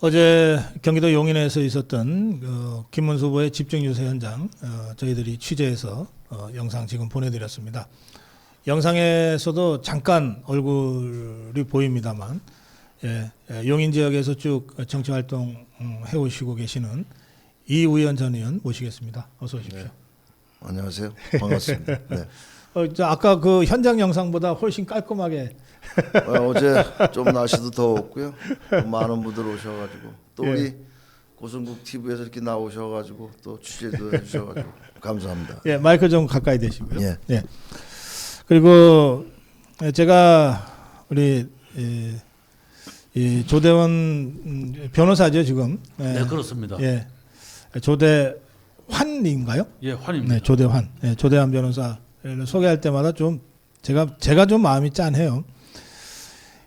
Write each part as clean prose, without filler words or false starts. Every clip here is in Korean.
어제 경기도 용인에서 있었던 김문수 후보의 집중 유세 현장 저희들이 취재해서 영상 지금 보내드렸습니다. 영상에서도 잠깐 얼굴이 보입니다만 용인 지역에서 쭉 정치 활동 해오시고 계시는 이우현 전 의원 모시겠습니다. 어서 오십시오. 네. 안녕하세요. 반갑습니다. 네. 아까 그 현장 영상보다 훨씬 깔끔하게 어제 좀 날씨도 더웠고요. 또 많은 분들 오셔가지고 또 우리 고성국 TV에서 이렇게 나오셔가지고 또 취재도 해주셔가지고 감사합니다. 예, 마이크 좀 가까이 대시고요. 예. 예. 그리고 제가 우리 이 조대원 변호사죠 지금. 네, 그렇습니다. 예, 조대환인가요? 예, 환입니다. 네, 조대환. 예, 조대환 변호사를 소개할 때마다 좀 제가 좀 마음이 짠해요.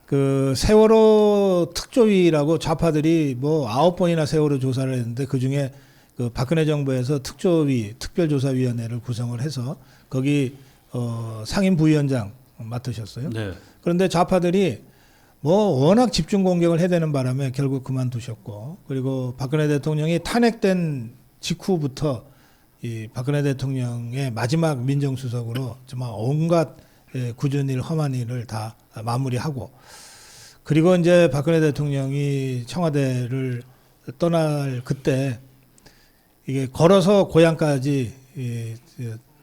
그 세월호 특조위라고 좌파들이 뭐 9번이나 세월호 조사를 했는데 그 중에 그 박근혜 정부에서 특조위 특별조사위원회를 구성을 해서 거기 상임 부위원장 맡으셨어요. 네. 그런데 좌파들이 뭐 워낙 집중 공격을 해대는 바람에 결국 그만두셨고, 그리고 박근혜 대통령이 탄핵된 직후부터 이 박근혜 대통령의 마지막 민정수석으로 정말 온갖 굳은 일, 험한 일을 다 마무리하고, 그리고 이제 박근혜 대통령이 청와대를 떠날 그때 이게 걸어서 고향까지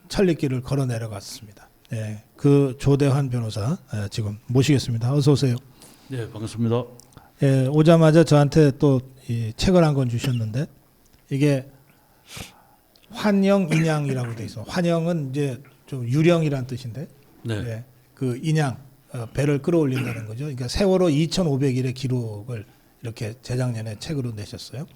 천리길을 걸어 내려갔습니다. 예, 그 조대환 변호사 지금 모시겠습니다. 어서 오세요. 네, 반갑습니다. 예, 오자마자 저한테 또 이 책을 한 권 주셨는데 이게 환영 인양이라고 돼 있어. 환영은 이제 좀 유령이란 뜻인데, 네. 예, 그 인양 배를 끌어올린다는 거죠. 그러니까 세월호 2,500일의 기록을 이렇게 재작년에 책으로 내셨어요.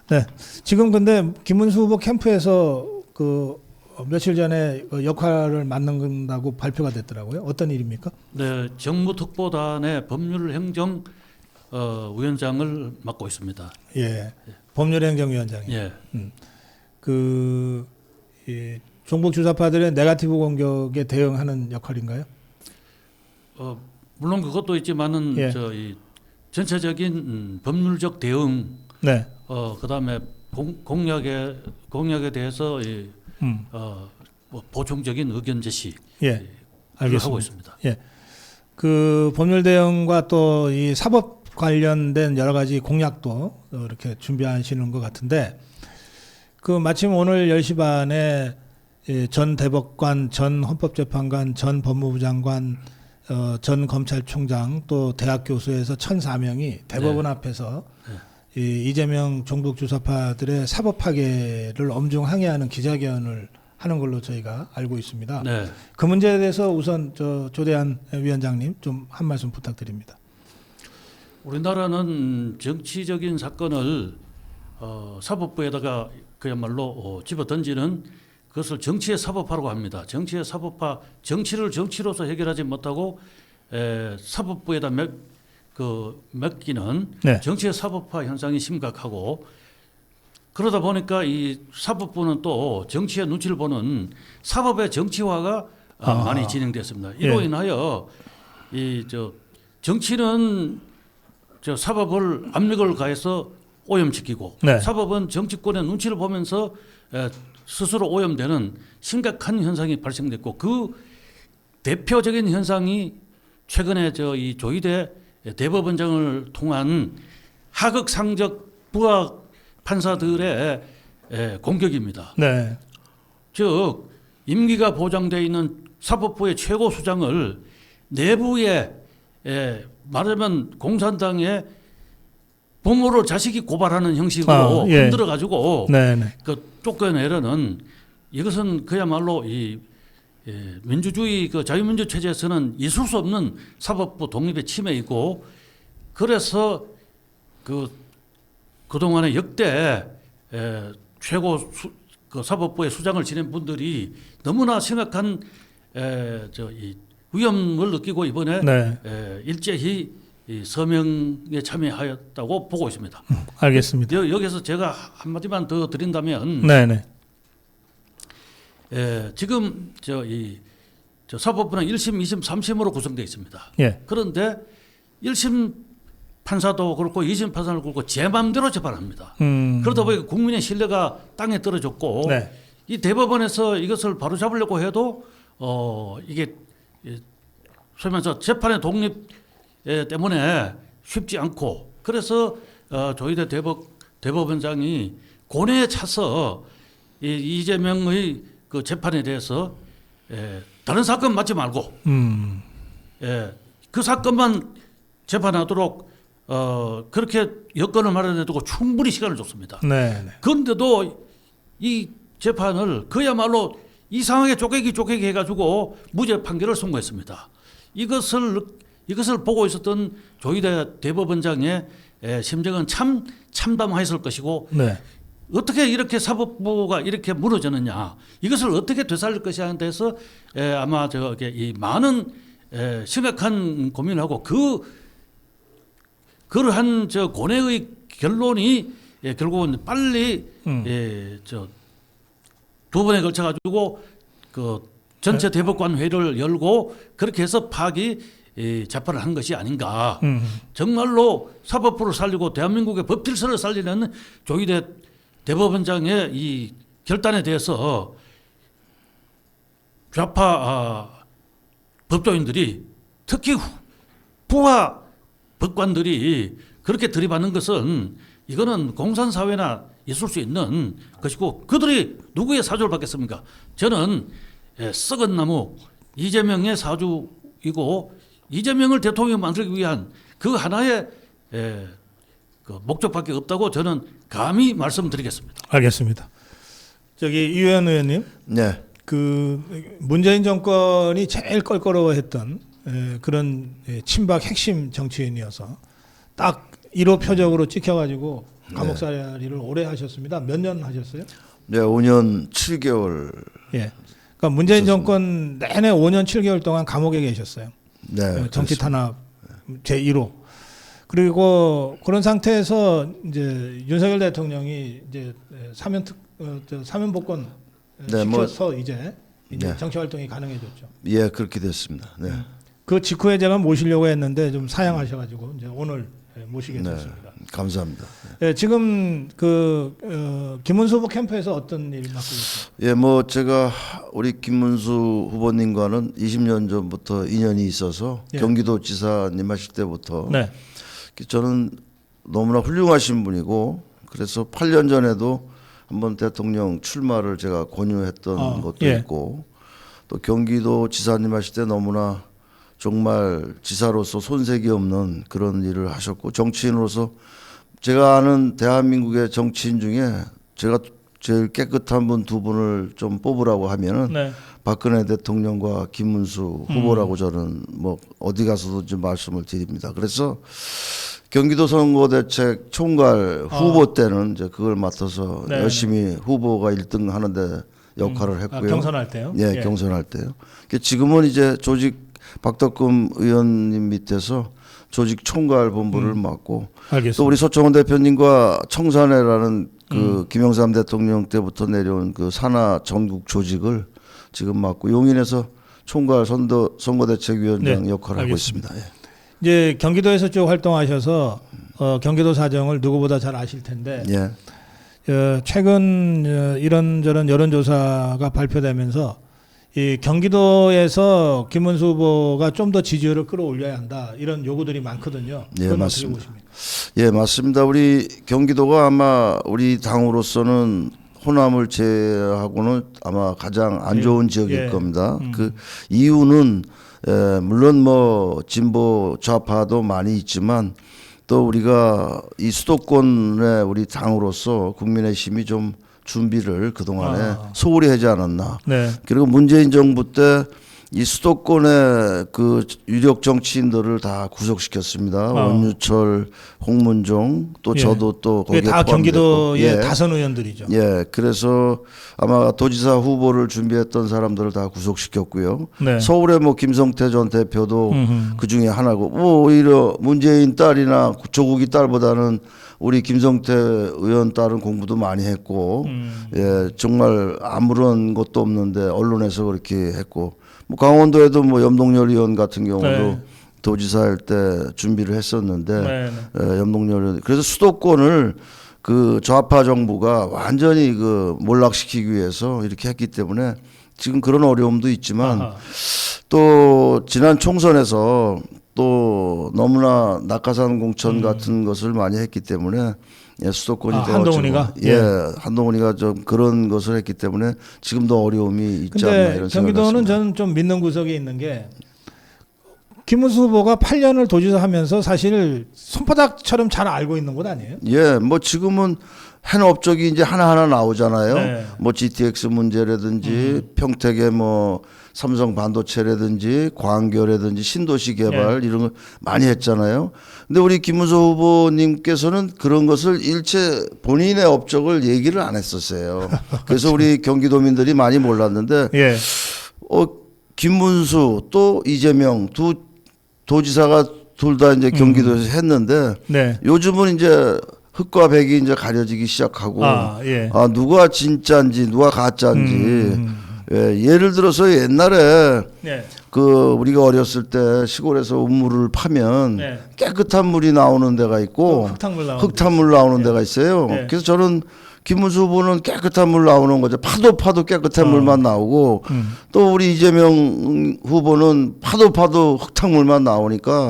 네, 지금 근데 김문수 후보 캠프에서 그 며칠 전에 역할을 맡는다고 발표가 됐더라고요. 어떤 일입니까? 네, 정무특보단의 법률행정 위원장을 맡고 있습니다. 예, 법률행정위원장이요. 예. 이 종북 주사파들의 네거티브 공격에 대응하는 역할인가요? 물론 그것도 있지만은 예. 이 전체적인 법률적 대응, 네. 그다음에 공약에 대해서 뭐 보충적인 의견 제시 예, 알겠습니다. 하고 있습니다. 예, 그 법률 대응과 또 이 사법 관련된 여러 가지 공약도 이렇게 준비하시는 것 같은데, 그 마침 오늘 10시 반에 전 대법관, 전 헌법재판관, 전 법무부 장관, 전 검찰총장, 또 대학 교수에서 1,004명이 대법원 앞에서 이 이재명 종북 주사파들의 사법 파괴를 엄중 항의하는 기자회견을 하는 걸로 저희가 알고 있습니다. 네. 그 문제에 대해서 우선 조대한 위원장님 좀 한 말씀 부탁드립니다. 우리나라는 정치적인 사건을 사법부에다가 그야말로 집어 던지는 그것을 정치의 사법화라고 합니다. 정치의 사법화, 정치를 정치로서 해결하지 못하고 사법부에다 맡기는 네. 정치의 사법화 현상이 심각하고, 그러다 보니까 이 사법부는 또 정치의 눈치를 보는 사법의 정치화가 많이 진행됐습니다. 이로 예. 인하여 정치는 사법을 압력을 가해서 오염시키고, 네. 사법은 정치권의 눈치를 보면서 스스로 오염되는 심각한 현상이 발생됐고, 그 대표적인 현상이 최근에 이 조희대 대법원장을 통한 하극상적 부하 판사들의 공격입니다. 네. 즉 임기가 보장되어 있는 사법부의 최고 수장을 내부에 말하자면 공산당의 부모를 자식이 고발하는 형식으로 예. 흔들어 가지고 네, 네. 그 쫓겨내려는, 이것은 그야말로 이 민주주의 그 자유민주 체제에서는 있을 수 없는 사법부 독립의 침해이고, 그래서 그동안에 역대 최고 그 사법부의 수장을 지낸 분들이 너무나 심각한 이 위험을 느끼고 이번에 네. 일제히 이 서명에 참여하였다고 보고 있습니다. 알겠습니다. 여기서 제가 한마디만 더 드린다면, 네, 네. 지금 사법부는 1심, 2심, 3심으로 구성되어 있습니다. 예. 그런데 1심 판사도 그렇고 2심 판사도 그렇고 제 마음대로 재판합니다. 음. 그러다 보니까 국민의 신뢰가 땅에 떨어졌고 네. 이 대법원에서 이것을 바로잡으려고 해도 이게 소위 말해서 재판의 독립 때문에 쉽지 않고 그래서 조희대 대법원장이 고뇌에 차서 이재명의 그 재판에 대해서 다른 사건 맞지 말고 그 사건만 재판하도록 그렇게 여건을 마련해두고 충분히 시간을 줬습니다. 네. 네. 그런데도 이 재판을 그야말로 이상하게 쪼개기 해가지고 무죄 판결을 선고했습니다. 이것을 보고 있었던 조희대 대법원장의 심정은 참 참담했을 것이고 네. 어떻게 이렇게 사법부가 이렇게 무너졌느냐 이것을 어떻게 되살릴 것이냐 하는 데서 아마 이 많은 심각한 고민을 하고 그러한 고뇌의 결론이 결국은 빨리 두 번에 걸쳐 가지고 그 전체 대법관 회의를 열고 그렇게 해서 파기 재판을 한 것이 아닌가. 정말로 사법부를 살리고 대한민국의 법 질서를 살리는 조희대 대법원장의 이 결단에 대해서 좌파 법조인들이 특히 부하 법관들이 그렇게 들이받는 것은 이거는 공산사회나 있을 수 있는 것이고 그들이 누구의 사주를 받겠습니까? 저는 썩은 나무 이재명의 사주이고 이재명을 대통령 만들기 위한 그 하나의 그 목적밖에 없다고 저는 감히 말씀드리겠습니다. 알겠습니다. 저기 이회연 의원님, 네. 그 문재인 정권이 제일 껄끄러워했던 그런 친박 핵심 정치인이어서 딱 1호 표적으로 찍혀가지고 감옥살이를 오래 하셨습니다. 몇 년 하셨어요? 네, 5년 7개월. 예. 그러니까 문재인 정권 내내 5년 7개월 동안 감옥에 계셨어요. 네. 정치 탄압 제 1호. 그리고 그런 상태에서 이제 윤석열 대통령이 이제 사면 복권 네, 뭐, 시켜서 이제 네. 정치 활동이 가능해졌죠. 예, 그렇게 됐습니다. 네. 그 직후에 제가 모시려고 했는데 좀 사양하셔가지고 이제 오늘 모시게 네. 됐습니다. 감사합니다. 예, 지금 그 김문수 후보 캠프에서 어떤 일 맡고 계세요? 예, 뭐 제가 우리 김문수 후보님과는 20년 전부터 인연이 있어서 예. 경기도지사님 하실 때부터 네. 저는 너무나 훌륭하신 분이고 그래서 8년 전에도 한번 대통령 출마를 제가 권유했던 것도 예. 있고 또 경기도지사님 하실 때 너무나 정말 지사로서 손색이 없는 그런 일을 하셨고 정치인으로서 제가 아는 대한민국의 정치인 중에 제가 제일 깨끗한 분 두 분을 좀 뽑으라고 하면은 네. 박근혜 대통령과 김문수 후보라고 저는 뭐 어디 가서도 좀 말씀을 드립니다. 그래서 경기도 선거대책 총괄 후보 때는 이제 그걸 맡아서 네. 열심히 후보가 1등 하는데 역할을 했고요. 경선할 때요? 예, 경선할 때요. 지금은 이제 조직 박덕금 의원님 밑에서 조직 총괄 본부를 맡고 알겠습니다. 또 우리 서청원 대표님과 청산회라는 그 김영삼 대통령 때부터 내려온 그 산하 전국 조직을 지금 맡고 용인에서 총괄 선거대책위원장 네, 역할을 하고 알겠습니다. 있습니다. 예. 이제 경기도에서 쭉 활동하셔서 경기도 사정을 누구보다 잘 아실 텐데 예. 최근 이런저런 여론조사가 발표되면서 이 경기도에서 김문수 후보가 좀 더 지지율을 끌어올려야 한다 이런 요구들이 많거든요. 예, 그건 맞습니다. 어떻게 보십니까? 예, 맞습니다. 우리 경기도가 아마 우리 당으로서는 호남을 제외하고는 아마 가장 안 좋은 지역일 예. 겁니다. 그 이유는 물론 뭐 진보 좌파도 많이 있지만 또 우리가 이 수도권의 우리 당으로서 국민의힘이 좀 준비를 그동안에 소홀히 하지 않았나. 네. 그리고 문재인 정부 때 이 수도권의 그 유력 정치인들을 다 구속시켰습니다. 원유철, 홍문종 또 예. 저도 또 그게 거기에 다 포함됐고. 경기도의 예. 다선 의원들이죠. 예, 그래서 아마 도지사 후보를 준비했던 사람들을 다 구속시켰고요. 네. 서울의 뭐 김성태 전 대표도 그 중에 하나고, 뭐 오히려 문재인 딸이나 조국이 딸보다는 우리 김성태 의원 딸은 공부도 많이 했고, 예, 정말 아무런 것도 없는데 언론에서 그렇게 했고, 뭐 강원도에도 뭐 염동열 의원 같은 경우도 네. 도지사일 때 준비를 했었는데 네. 염동열 그래서 수도권을 그 좌파 정부가 완전히 그 몰락시키기 위해서 이렇게 했기 때문에 지금 그런 어려움도 있지만 아하. 또 지난 총선에서 또 너무나 낙하산 공천 같은 것을 많이 했기 때문에 수도권이 되어지고 한동훈이가? 한동훈이가 좀 그런 것을 했기 때문에 지금도 어려움이 있지 않나 근데 이런 생각을 경기도는 했습니다. 저는 좀 믿는 구석이 있는 게 김문수 후보가 8년을 도지사 하면서 사실 손바닥처럼 잘 알고 있는 곳 아니에요? 예, 뭐 지금은 해는 업적이 이제 하나하나 나오잖아요. 네. 뭐 GTX 문제라든지 평택의 뭐 삼성 반도체라든지 광교라든지 신도시 개발 이런 거 많이 했잖아요. 근데 우리 김문수 후보님께서는 그런 것을 일체 본인의 업적을 얘기를 안 했었어요. 그래서 우리 경기도민들이 많이 몰랐는데 예. 김문수 또 이재명 두 도지사가 둘 다 이제 경기도에서 했는데 네. 요즘은 이제 흑과 백이 이제 가려지기 시작하고 예. 누가 진짜인지 누가 가짜인지 예를 들어서 옛날에 네. 그 우리가 어렸을 때 시골에서 우물을 파면 네. 깨끗한 물이 나오는 데가 있고 흙탕물 나오는 데가 있어요. 네. 그래서 저는 김문수 후보는 깨끗한 물 나오는 거죠. 파도 깨끗한 물만 나오고 또 우리 이재명 후보는 파도 흙탕물만 나오니까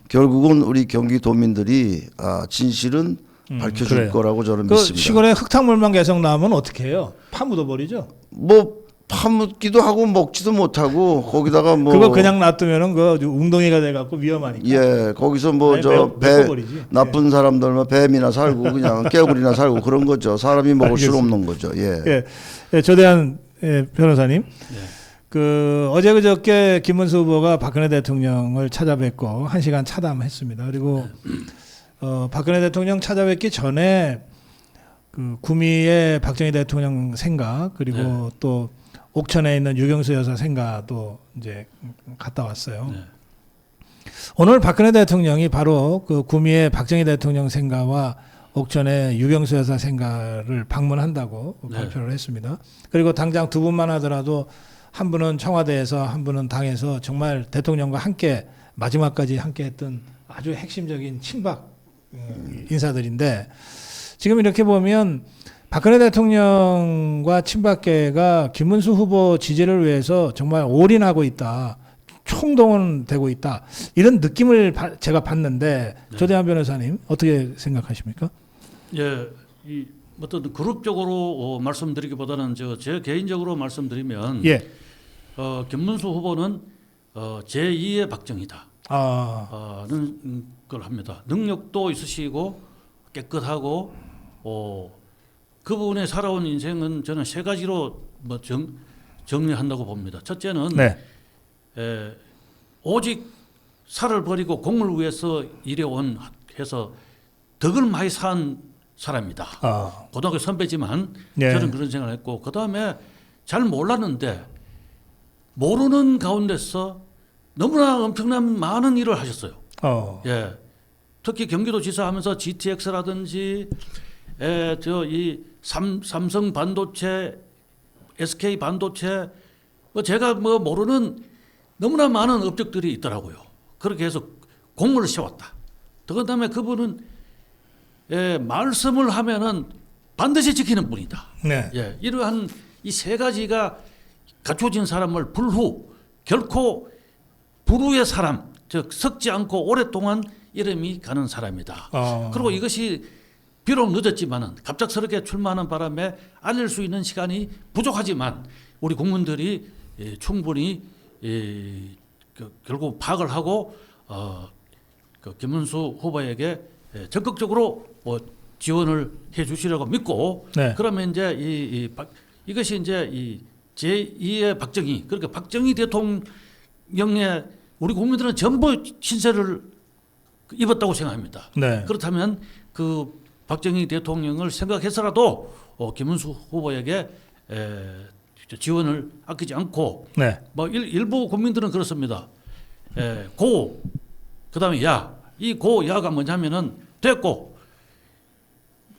결국은 우리 경기도민들이 진실은 밝혀줄 그래요. 거라고 저는 그 믿습니다. 시골에 흙탕물만 계속 나오면 어떻게 해요? 파묻어 버리죠. 뭐 파묻기도 하고 먹지도 못하고 거기다가 뭐 그거 그냥 놔두면은 그 웅덩이가 돼 갖고 위험하니까. 예 거기서 뭐 아니, 저 배 메꿔버리지. 나쁜 사람들만 뱀이나 살고 그냥 깨구리나 살고 그런 거죠. 사람이 먹을 수는 없는 거죠. 예. 조대한 변호사님. 그 어제 그저께 김문수 후보가 박근혜 대통령을 찾아뵙고 1시간 차담했습니다. 그리고 박근혜 대통령 찾아뵙기 전에 그 구미의 박정희 대통령 생가 그리고 또 옥천에 있는 유경수 여사 생가도 이제 갔다 왔어요. 오늘 박근혜 대통령이 바로 그 구미의 박정희 대통령 생가와 옥천의 유경수 여사 생가를 방문한다고 발표를 했습니다. 그리고 당장 두 분만 하더라도 한 분은 청와대에서 한 분은 당에서 정말 대통령과 함께 마지막까지 함께했던 아주 핵심적인 친박 인사들인데 지금 이렇게 보면 박근혜 대통령과 친박계가 김문수 후보 지지를 위해서 정말 올인하고 있다. 총동원되고 있다. 이런 느낌을 제가 받는데 조대한 변호사님 어떻게 생각하십니까? 예, 이 어떤 그룹적으로 말씀드리기보다는 제 개인적으로 말씀드리면 김문수 후보는 제2의 박정희다. 는 걸 합니다. 능력도 있으시고 깨끗하고 그분의 살아온 인생은 저는 세 가지로 뭐 정리한다고 봅니다. 첫째는 오직 살을 버리고 공을 위해서 일해온 해서 덕을 많이 산 사람이다. 고등학교 선배지만 저는 그런 생각을 했고 그 다음에 잘 몰랐는데 모르는 가운데서 너무나 엄청난 많은 일을 하셨어요. 특히 경기도지사 하면서 GTX라든지 이 삼성 반도체, SK 반도체 제가 뭐 모르는 너무나 많은 업적들이 있더라고요. 그렇게 해서 공을 세웠다. 그다음에 그분은 말씀을 하면은 반드시 지키는 분이다. 이러한 이 세 가지가 갖춰진 사람을 결코 불후의 사람, 즉 썩지 않고 오랫동안 이름이 가는 사람이다. 그리고 이것이 비록 늦었지만은 갑작스럽게 출마하는 바람에 알릴 수 있는 시간이 부족하지만 우리 국민들이 충분히 결국 파악을 하고 김문수 후보에게 적극적으로 지원을 해주시라고 믿고 그러면 이제 이것이 이제 이 제2의 박정희 그러니까 박정희 대통령의 우리 국민들은 전부 신세를 입었다고 생각합니다. 그렇다면 그 박정희 대통령을 생각해서라도 김문수 후보에게 지원을 아끼지 않고 뭐 일부 국민들은 그렇습니다. 그다음에 이 야가 뭐냐면은 됐고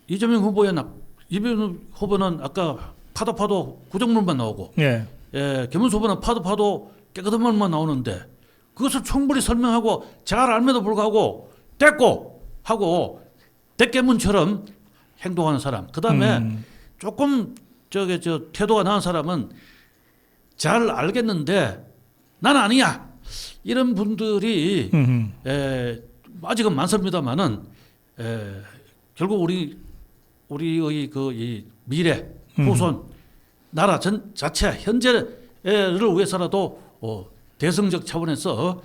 이재명 후보는 아까 파도 구정물만 나오고 김문수 후보는 파도 깨끗한 물만 나오는데 그것을 충분히 설명하고 잘 알면도 불구하고 됐고 하고 대깨문처럼 행동하는 사람. 그다음에 조금 저 태도가 나은 사람은 잘 알겠는데 난 아니야. 이런 분들이 아직은 많습니다만은 결국 우리의 이 미래 후손 나라 자체 현재를 위해서라도 대승적 차원에서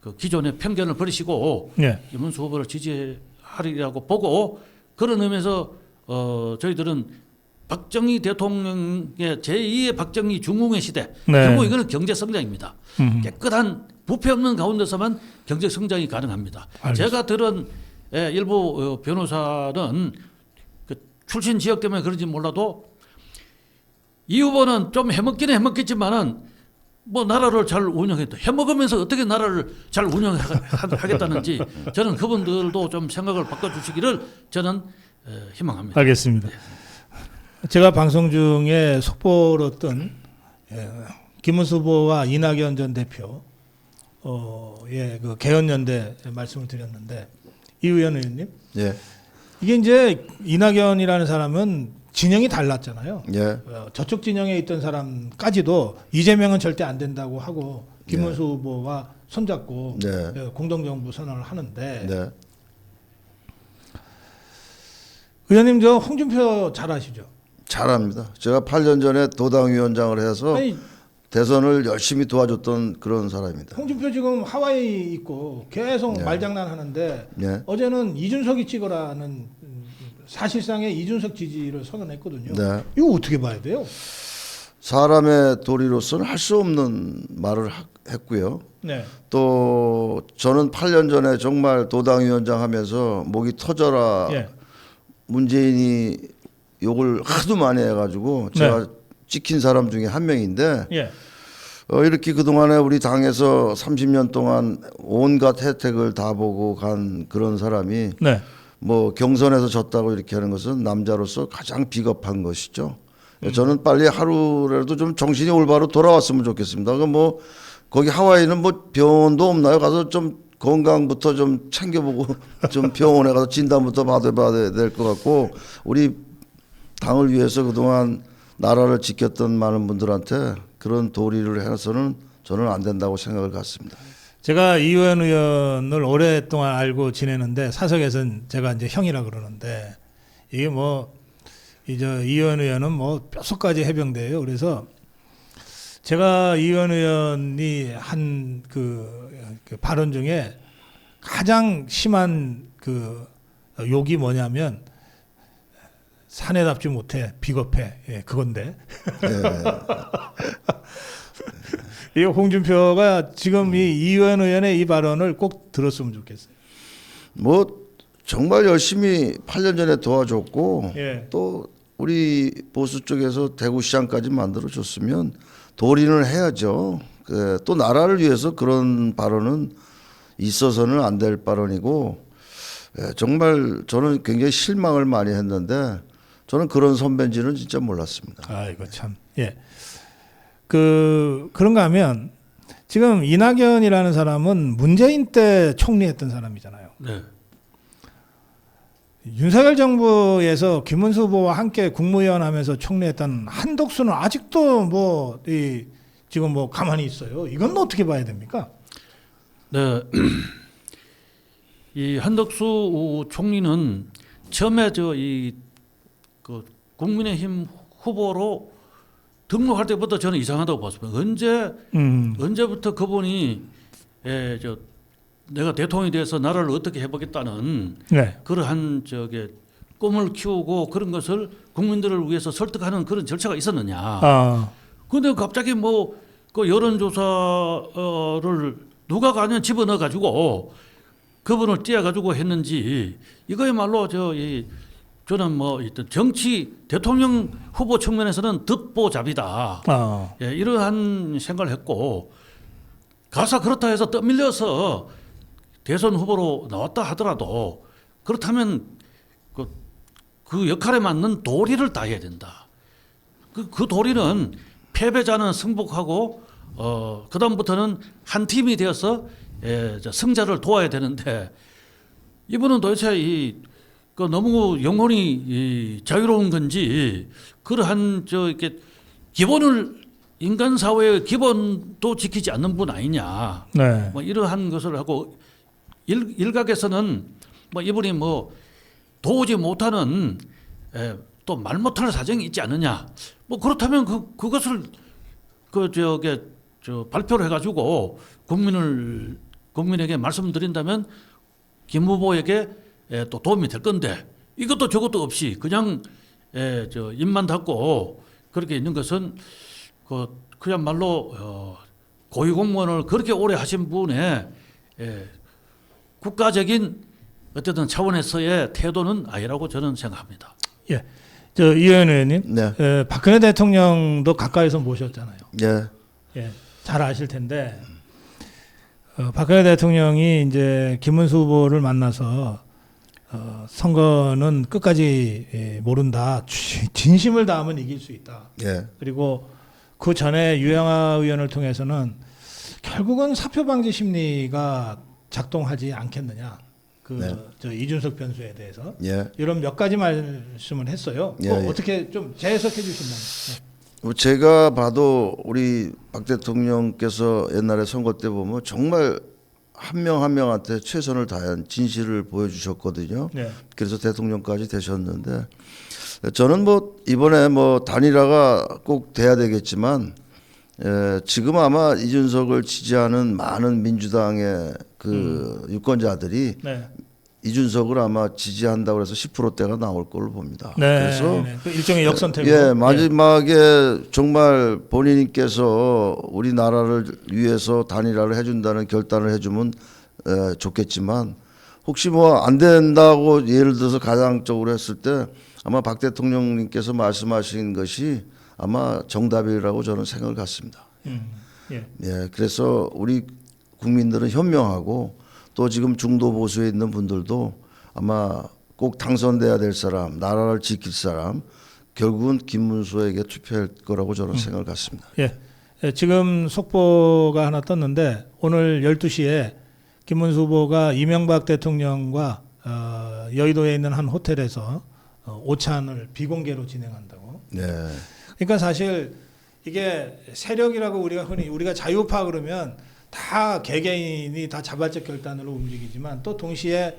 그 기존의 편견을 버리시고 예. 김문수 후보를 지지하리라고 보고 그런 의미에서 저희들은 박정희 대통령의 제2의 박정희 중흥의 시대. 네. 결국 이거는 경제 성장입니다. 깨끗한 부패 없는 가운데서만 경제 성장이 가능합니다. 알겠습니다. 제가 들은 일부 변호사는 그 출신 지역 때문에 그런지 몰라도 이 후보는 좀 해먹기는 해먹겠지만은 뭐 나라를 잘 운영했다. 해먹으면서 어떻게 나라를 잘 운영하겠다는지 저는 그분들도 좀 생각을 바꿔주시기를 저는 희망합니다. 알겠습니다. 제가 방송 중에 속보로던 김문수 후보와 이낙연 전 대표 그 개헌연대 말씀을 드렸는데 이의원 의원님 예. 이게 이제 이낙연이라는 사람은 진영이 달랐잖아요. 예. 저쪽 진영에 있던 사람까지도 이재명은 절대 안 된다고 하고 김문수 후보와 손잡고 네. 공동정부 선언을 하는데 네. 의원님 저 홍준표 잘 아시죠? 잘합니다. 제가 8년 전에 도당위원장을 해서 아니 대선을 열심히 도와줬던 그런 사람입니다. 홍준표 지금 하와이 있고 계속 네. 말장난하는데 네. 어제는 이준석이 찍어라는 사실상의 이준석 지지를 선언했거든요. 네. 이거 어떻게 봐야 돼요? 사람의 도리로서는 할 수 없는 말을 했고요. 네. 또 저는 8년 전에 정말 도당위원장 하면서 목이 터져라 예. 문재인이 욕을 하도 많이 해가지고 제가 네. 찍힌 사람 중에 한 명인데 예. 이렇게 그동안에 우리 당에서 30년 동안 온갖 혜택을 다 보고 간 그런 사람이 네. 뭐 경선에서 졌다고 이렇게 하는 것은 남자로서 가장 비겁한 것이죠. 저는 빨리 하루라도 좀 정신이 올바로 돌아왔으면 좋겠습니다. 그 뭐 거기 하와이는 뭐 병원도 없나요? 가서 좀 건강부터 좀 챙겨보고 좀 병원에 가서 진단부터 받아봐야 될 것 같고 우리 당을 위해서 그동안 나라를 지켰던 많은 분들한테 그런 도리를 해서는 저는 안 된다고 생각을 갖습니다. 제가 이의원 의원을 오랫동안 알고 지내는데 사석에서는 제가 이제 형이라 그러는데 이게 뭐 이제 이의원 의원은 뭐 뼛속까지 해병대예요. 그래서 제가 이의원 의원이 한 그 발언 중에 가장 심한 그 욕이 뭐냐면 사내답지 못해 비겁해 그건데 이 홍준표가 지금 이 이의원 의원의 이 발언을 꼭 들었으면 좋겠어요. 뭐 정말 열심히 8년 전에 도와줬고 예. 또 우리 보수 쪽에서 대구시장까지 만들어줬으면 도리는 해야죠. 또 나라를 위해서 그런 발언은 있어서는 안 될 발언이고 정말 저는 굉장히 실망을 많이 했는데 저는 그런 선배인지는 진짜 몰랐습니다. 아 이거 참 예. 그런가 하면 지금 이낙연이라는 사람은 문재인 때 총리했던 사람이잖아요. 네. 윤석열 정부에서 김문수 후보와 함께 국무위원 하면서 총리했던 한덕수는 아직도 뭐 지금 뭐 가만히 있어요. 이건 어떻게 봐야 됩니까? 네. 이 한덕수 총리는 처음에 그 국민의힘 후보로 등록할 때부터 저는 이상하다고 봤습니다. 언제부터 그분이 내가 대통령이 돼서 나라를 어떻게 해보겠다는 네. 그러한 꿈을 키우고 그런 것을 국민들을 위해서 설득하는 그런 절차가 있었느냐. 아, 근데 갑자기 뭐 그 여론조사를 누가 가냐 집어넣어 가지고 그분을 띄어 가지고 했는지 이거야말로 저는 뭐 정치 대통령 후보 측면에서는 듣보잡이다. 아, 예, 이러한 생각을 했고 가사 그렇다 해서 떠밀려서 대선 후보로 나왔다 하더라도 그렇다면 그 역할에 맞는 도리를 다해야 된다. 그 도리는 패배자는 승복하고 그다음부터는 한 팀이 되어서 승자를 도와야 되는데 이분은 도대체 그 너무 영혼이 자유로운 건지 그러한 이렇게 기본을 인간 사회의 기본도 지키지 않는 분 아니냐. 네. 뭐 이러한 것을 하고 일각에서는 뭐 이분이 뭐 도우지 못하는 또 말 못할 사정이 있지 않느냐. 뭐 그렇다면 그것을 발표를 해가지고 국민에게 말씀드린다면 김 후보에게 또 도움이 될 건데 이것도 저것도 없이 그냥 입만 닫고 그렇게 있는 것은 그야말로 고위공무원을 그렇게 오래 하신 분의 국가적인 어쨌든 차원에서의 태도는 아니라고 저는 생각합니다. 예. 이현 의원님, 네. 박근혜 대통령도 가까이서 모셨잖아요. 예. 예, 잘 아실 텐데 박근혜 대통령이 이제 김문수 후보를 만나서 선거는 끝까지 모른다. 진심을 다하면 이길 수 있다. 예. 그리고 그 전에 유영하 의원을 통해서는 결국은 사표 방지 심리가 작동하지 않겠느냐. 이준석 변수에 대해서 예. 이런 몇 가지 말씀을 했어요. 예, 뭐 예. 어떻게 좀 재해석해 주신다면. 제가 봐도 우리 박 대통령께서 옛날에 선거 때 보면 정말 한 명 한 명한테 최선을 다한 진실을 보여주셨거든요. 네. 그래서 대통령까지 되셨는데 저는 뭐 이번에 뭐 단일화가 꼭 돼야 되겠지만 지금 아마 이준석을 지지하는 많은 민주당의 유권자들이 네. 이준석을 아마 지지한다고 해서 10%대가 나올 걸로 봅니다. 네, 그래서 네. 그 일종의 역선택으로. 예, 마지막에 정말 본인께서 우리나라를 위해서 단일화를 해준다는 결단을 해주면 좋겠지만 혹시 뭐 안 된다고 예를 들어서 가장적으로 했을 때 아마 박 대통령님께서 말씀하신 것이 아마 정답이라고 저는 생각을 갖습니다. 예. 예, 그래서 우리 국민들은 현명하고 또 지금 중도 보수에 있는 분들도 아마 꼭 당선돼야 될 사람, 나라를 지킬 사람, 결국은 김문수에게 투표할 거라고 저는 생각을 갖습니다. 예. 지금 속보가 하나 떴는데 오늘 12시에 김문수 후보가 이명박 대통령과 여의도에 있는 한 호텔에서 오찬을 비공개로 진행한다고. 네. 그러니까 사실 이게 세력이라고 우리가 자유파 그러면 다 개개인이 다 자발적 결단으로 움직이지만 또 동시에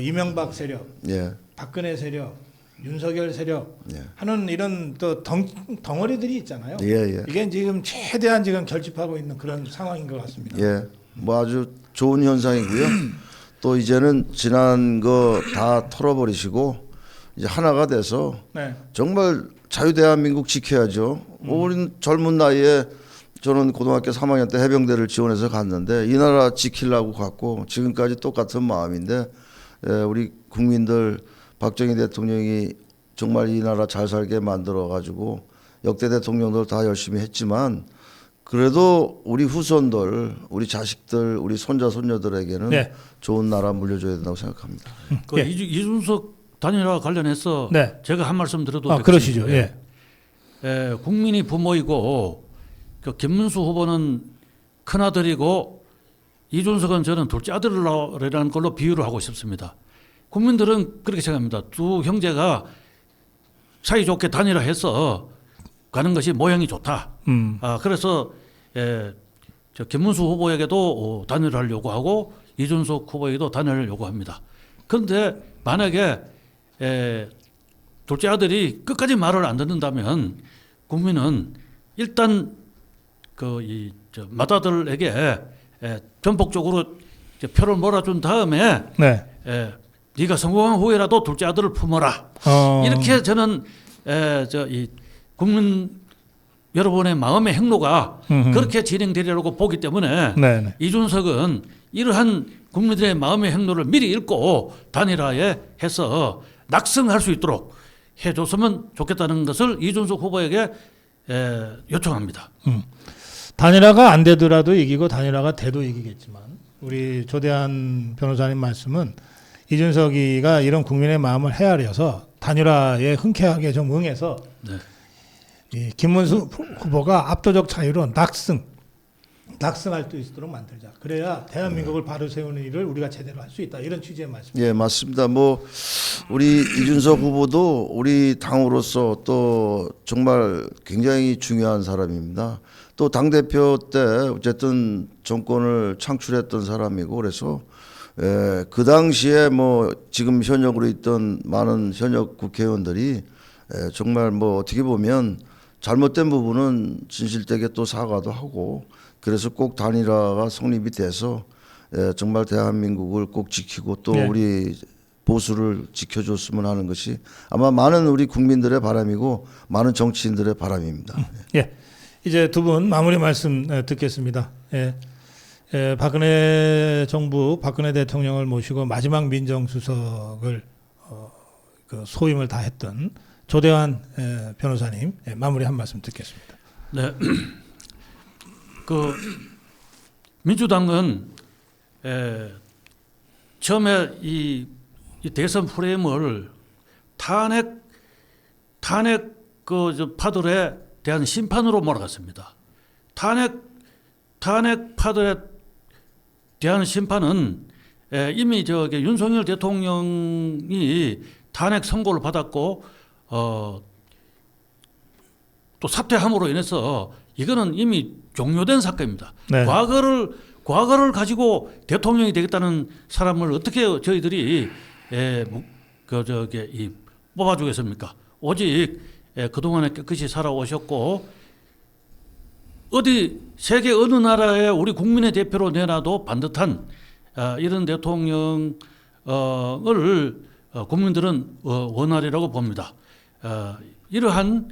이명박 세력, 예. 박근혜 세력, 윤석열 세력 예. 하는 이런 또 덩어리들이 있잖아요. 예, 예. 이게 지금 최대한 지금 결집하고 있는 그런 상황인 것 같습니다. 예. 뭐 아주 좋은 현상이고요. 또 이제는 지난 거 다 털어버리시고 이제 하나가 돼서 네. 정말 자유대한민국 지켜야죠. 우리는 젊은 나이에 저는 고등학교 3학년 때 해병대를 지원해서 갔는데 이 나라 지키려고 갔고 지금까지 똑같은 마음인데 우리 국민들 박정희 대통령이 정말 이 나라 잘 살게 만들어 가지고 역대 대통령들 다 열심히 했지만 그래도 우리 후손들, 우리 자식들, 우리 손자 손녀들에게는 네. 좋은 나라 물려줘야 된다고 생각합니다. 예. 이준석 단일화 관련해서 네. 제가 한 말씀 드려도 그러시죠. 예. 국민이 부모이고 그 김문수 후보는 큰아들이고 이준석은 저는 둘째 아들이라는 걸로 비유를 하고 싶습니다. 국민들은 그렇게 생각합니다. 두 형제가 사이좋게 단일화해서 가는 것이 모양이 좋다. 그래서 저 김문수 후보에게도 단일화를 요구하고 이준석 후보에게도 단일화를 요구합니다. 그런데 만약에 둘째 아들이 끝까지 말을 안 듣는다면 국민은 일단 맏아들에게 전폭적으로 표를 몰아준 다음에 네. 네가 성공한 후에라도 둘째 아들을 품어라. 이렇게 저는 이 국민 여러분의 마음의 행로가 그렇게 진행되리라고 보기 때문에 네네. 이준석은 이러한 국민들의 마음의 행로를 미리 읽고 단일화에 해서 낙승할 수 있도록 해줬으면 좋겠다는 것을 이준석 후보에게 요청합니다. 단일화가 안 되더라도 이기고 단일화가 돼도 이기겠지만 우리 조대한 변호사님 말씀은 이준석이가 이런 국민의 마음을 헤아려서 단일화에 흔쾌하게 좀 응해서 네. 이 김문수 후보가 압도적 차이로 낙승 낙성할 수 있도록 만들자. 그래야 대한민국을 바로 세우는 일을 우리가 제대로 할 수 있다. 이런 취지의 말씀. 예, 맞습니다. 뭐 우리 이준석 후보도 우리 당으로서 또 정말 굉장히 중요한 사람입니다. 또 당 대표 때 어쨌든 정권을 창출했던 사람이고 그래서 그 당시에 뭐 지금 현역으로 있던 많은 현역 국회의원들이 정말 뭐 어떻게 보면 잘못된 부분은 진실되게 또 사과도 하고 그래서 꼭 단일화가 성립이 돼서 정말 대한민국을 꼭 지키고 또 네. 우리 보수를 지켜줬으면 하는 것이 아마 많은 우리 국민들의 바람이고 많은 정치인들의 바람입니다. 예. 이제 두 분 마무리 말씀 듣겠습니다. 예. 박근혜 정부, 박근혜 대통령을 모시고 마지막 민정수석을 그 소임을 다했던 조대환 변호사님 마무리 한 말씀 듣겠습니다. 네. 그 민주당은 처음에 이 대선 프레임을 탄핵 그 파들에 대한 심판으로 몰아갔습니다. 탄핵 파들에 대한 심판은 이미 윤석열 대통령이 탄핵 선고를 받았고 또 사퇴함으로 인해서 이거는 이미 종료된 사건입니다. 네. 과거를 가지고 대통령이 되겠다는 사람을 어떻게 저희들이 뽑아주겠습니까? 오직 그동안에 깨끗이 살아오셨고 어디 세계 어느 나라에 우리 국민의 대표로 내놔도 반듯한 이런 대통령을 국민들은 원하리라고 봅니다. 이러한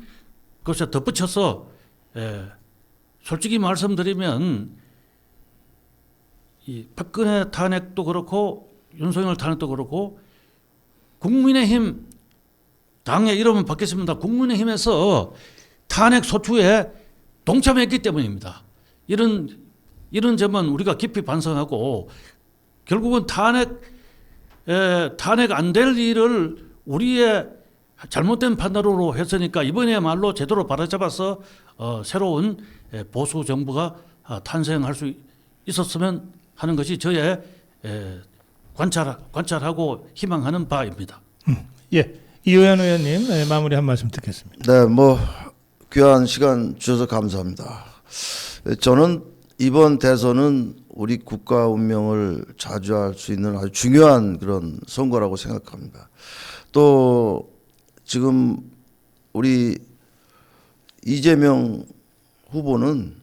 것에 덧붙여서 솔직히 말씀드리면 이 박근혜 탄핵도 그렇고 윤석열 탄핵도 그렇고 국민의힘 당의 이름은 바뀌었습니다. 국민의힘에서 탄핵 소추에 동참했기 때문입니다. 이런 점은 우리가 깊이 반성하고 결국은 탄핵 안 될 일을 우리의 잘못된 판단으로 했으니까 이번에야말로 제대로 바로잡아서 새로운 보수 정부가 탄생할 수 있었으면 하는 것이 저의 관찰하고 희망하는 바입니다. 예, 이호연 의원님 마무리 한 말씀 듣겠습니다. 네, 뭐 귀한 시간 주셔서 감사합니다. 저는 이번 대선은 우리 국가 운명을 좌주할 수 있는 아주 중요한 그런 선거라고 생각합니다. 또 지금 우리 이재명 후보는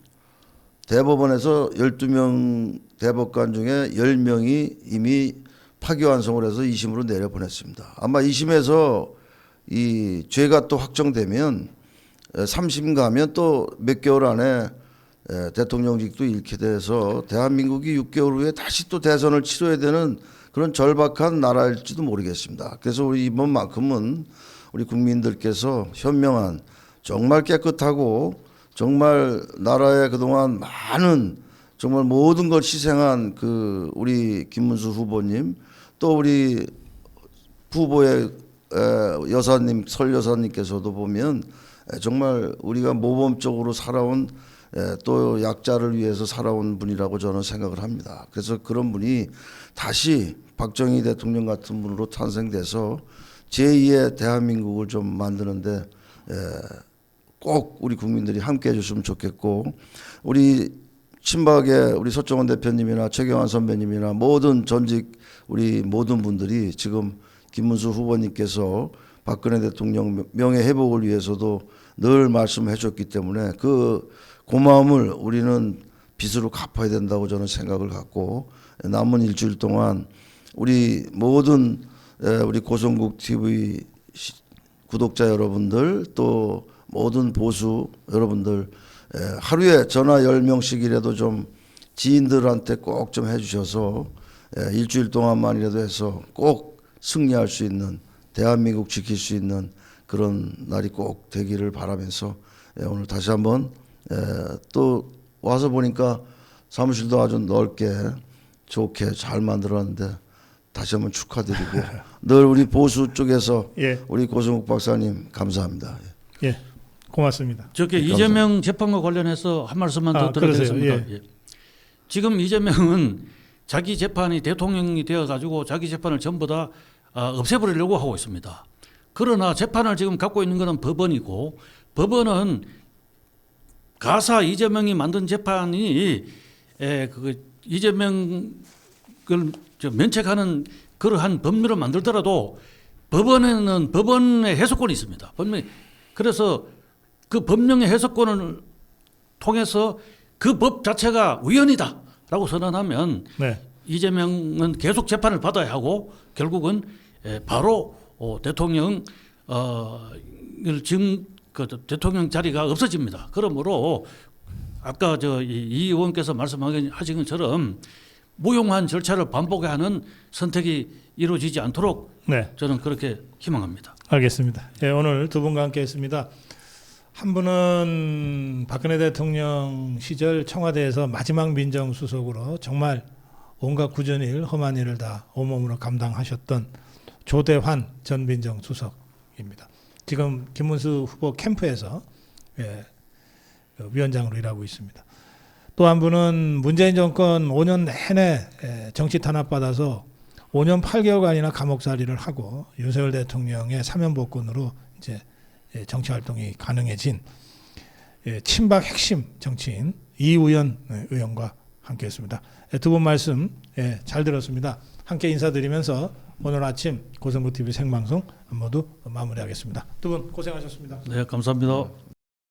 대법원에서 12명 대법관 중에 10명이 이미 파기환송을 해서 2심으로 내려보냈습니다. 아마 2심에서 이 죄가 또 확정되면 3심 가면 또 몇 개월 안에 대통령직도 잃게 돼서 대한민국이 6개월 후에 다시 또 대선을 치러야 되는 그런 절박한 나라일지도 모르겠습니다. 그래서 우리 이번만큼은 우리 국민들께서 현명한 정말 깨끗하고 정말 나라에 그동안 많은 정말 모든 걸 희생한 그 우리 김문수 후보님 또 우리 후보의 여사님 설 여사님께서도 보면 정말 우리가 모범적으로 살아온 또 약자를 위해서 살아온 분이라고 저는 생각을 합니다. 그래서 그런 분이 다시 박정희 대통령 같은 분으로 탄생돼서 제2의 대한민국을 좀 만드는데 꼭 우리 국민들이 함께 해주시면 좋겠고 우리 친박의 우리 서정원 대표님이나 최경환 선배님이나 모든 전직 우리 모든 분들이 지금 김문수 후보님께서 박근혜 대통령 명예회복을 위해서도 늘 말씀해 줬기 때문에 그 고마움을 우리는 빚으로 갚아야 된다고 저는 생각을 갖고 남은 일주일 동안 우리 모든 우리 고성국 TV 구독자 여러분들 또 모든 보수 여러분들 하루에 전화 10명씩이라도 좀 지인들한테 꼭 좀 해주셔서 일주일 동안만이라도 해서 꼭 승리할 수 있는 대한민국 지킬 수 있는 그런 날이 꼭 되기를 바라면서 오늘 다시 한번 또 와서 보니까 사무실도 아주 넓게 좋게 잘 만들었는데 다시 한번 축하드리고 늘 우리 보수 쪽에서 예. 우리 고성국 박사님 감사합니다. 예, 고맙습니다. 이재명 재판과 관련해서 한 말씀만 더 그러세요. 드리겠습니다. 예. 지금 이재명은 자기 재판이 대통령이 되어가지고 자기 재판을 전부 다 없애버리려고 하고 있습니다. 그러나 재판을 지금 갖고 있는 것은 법원이고 법원은 가사 이재명이 만든 재판이 그 이재명을 면책하는 그러한 법률을 만들더라도 법원에는 법원의 해석권이 있습니다. 그래서 그 법령의 해석권을 통해서 그 법 자체가 위헌이다라고 선언하면 네. 이재명은 계속 재판을 받아야 하고 결국은 바로 대통령 지금 그 대통령 자리가 없어집니다. 그러므로 아까 이 의원께서 말씀하신 것처럼 무용한 절차를 반복해야 하는 선택이 이루어지지 않도록 네. 저는 그렇게 희망합니다. 알겠습니다. 예, 오늘 두 분과 함께했습니다. 한 분은 박근혜 대통령 시절 청와대에서 마지막 민정수석으로 정말 온갖 굳은 일, 험한 일을 다 온몸으로 감당하셨던 조대환 전 민정수석입니다. 지금 김문수 후보 캠프에서 위원장으로 일하고 있습니다. 또 한 분은 문재인 정권 5년 내내 정치 탄압받아서 5년 8개월간이나 감옥살이를 하고 윤석열 대통령의 사면복권으로 이제 정치 활동이 가능해진 친박 핵심 정치인 이우연 의원과 함께했습니다. 두 분 말씀 잘 들었습니다. 함께 인사드리면서 오늘 아침 고성구 TV 생방송 모두 마무리하겠습니다. 두 분 고생하셨습니다. 네, 감사합니다.